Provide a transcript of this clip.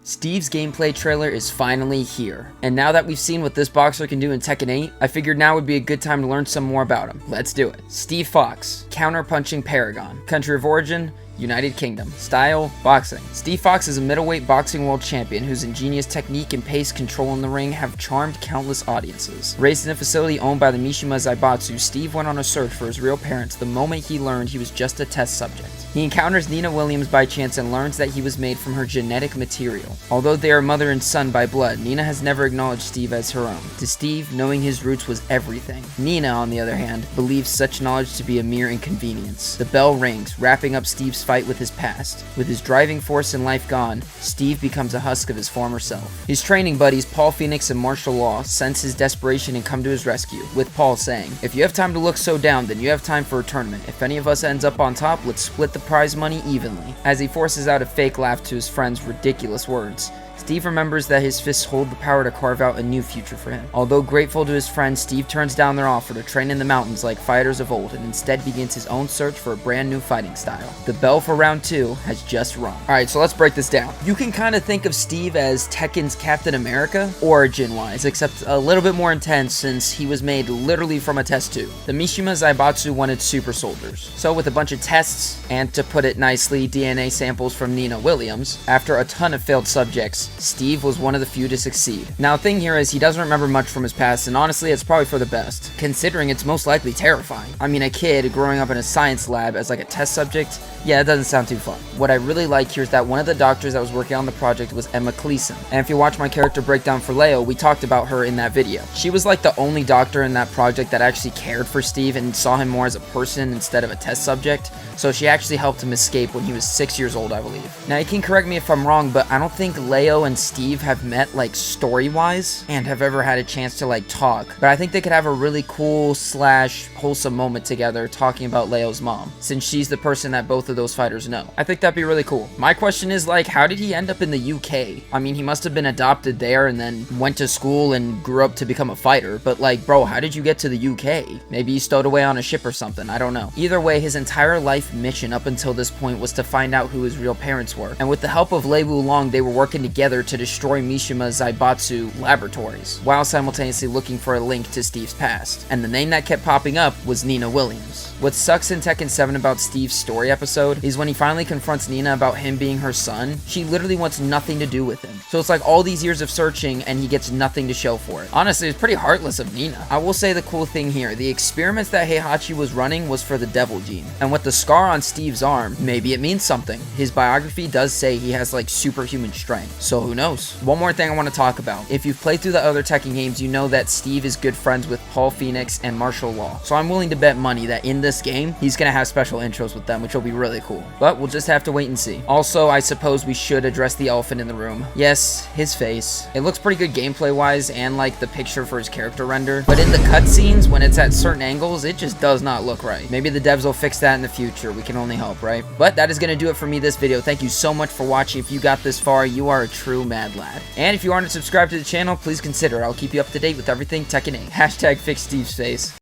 Steve's gameplay trailer is finally here, and now that we've seen what this boxer can do in Tekken 8, I figured now would be a good time to learn some more about him. Let's do it. Steve Fox, counter-punching paragon. Country of origin, United Kingdom. Style, boxing. Steve Fox is a middleweight boxing world champion whose ingenious technique and pace control in the ring have charmed countless audiences. Raised in a facility owned by the Mishima Zaibatsu, Steve went on a search for his real parents the moment he learned he was just a test subject. He encounters Nina Williams by chance and learns that he was made from her genetic material. Although they are mother and son by blood, Nina has never acknowledged Steve as her own. To Steve, knowing his roots was everything. Nina, on the other hand, believes such knowledge to be a mere inconvenience. The bell rings, wrapping up Steve's fight with his past. With his driving force and life gone, Steve becomes a husk of his former self. His training buddies, Paul Phoenix and Martial Law, sense his desperation and come to his rescue, with Paul saying, "If you have time to look so down, then you have time for a tournament. If any of us ends up on top, let's split the prize money evenly." As he forces out a fake laugh to his friend's ridiculous words, Steve remembers that his fists hold the power to carve out a new future for him. Although grateful to his friends, Steve turns down their offer to train in the mountains like fighters of old and instead begins his own search for a brand new fighting style. The bell for round 2 has just rung. Alright, so let's break this down. You can kind of think of Steve as Tekken's Captain America, origin-wise, except a little bit more intense since he was made literally from a test tube. The Mishima Zaibatsu wanted super soldiers. So with a bunch of tests, and to put it nicely, DNA samples from Nina Williams, after a ton of failed subjects, Steve was one of the few to succeed. Now, the thing here is he doesn't remember much from his past, and honestly, it's probably for the best, considering it's most likely terrifying. I mean, a kid growing up in a science lab as like a test subject, yeah, it doesn't sound too fun. What I really like here is that one of the doctors that was working on the project was Emma Cleason, and if you watch my character breakdown for Leo, we talked about her in that video. She was like the only doctor in that project that actually cared for Steve and saw him more as a person instead of a test subject, so she actually helped him escape when he was 6 years old, I believe. Now, you can correct me if I'm wrong, but I don't think Leo and Steve have met like story-wise and have ever had a chance to like talk, but I think they could have a really cool / wholesome moment together talking about Leo's mom, since she's the person that both of those fighters know. I think that'd be really cool. My question is, like, how did he end up in the UK? I mean, he must have been adopted there and then went to school and grew up to become a fighter, but like, bro, how did you get to the UK? Maybe he stowed away on a ship or something, I don't know. Either way, his entire life mission up until this point was to find out who his real parents were, and with the help of Lei Wulong, they were working together to destroy Mishima Zaibatsu laboratories, while simultaneously looking for a link to Steve's past. And the name that kept popping up was Nina Williams. What sucks in Tekken 7 about Steve's story episode is when he finally confronts Nina about him being her son, she literally wants nothing to do with him. So it's like all these years of searching and he gets nothing to show for it. Honestly, it's pretty heartless of Nina. I will say the cool thing here, the experiments that Heihachi was running was for the devil gene. And with the scar on Steve's arm, maybe it means something. His biography does say he has like superhuman strength, so who knows? One more thing I want to talk about. If you've played through the other Tekken games, you know that Steve is good friends with Paul Phoenix and Martial Law. So I'm willing to bet money that in this game, he's gonna have special intros with them, which will be really cool. But we'll just have to wait and see. Also, I suppose we should address the elephant in the room. Yes, his face. It looks pretty good gameplay wise and like the picture for his character render, but in the cutscenes, when it's at certain angles, it just does not look right. Maybe the devs will fix that in the future. We can only hope, right? But that is gonna do it for me this video. Thank you so much for watching. If you got this far, you are a true mad lad. And if you aren't subscribed to the channel, please consider. I'll keep you up to date with everything Tekken 8. #fix Steve's face.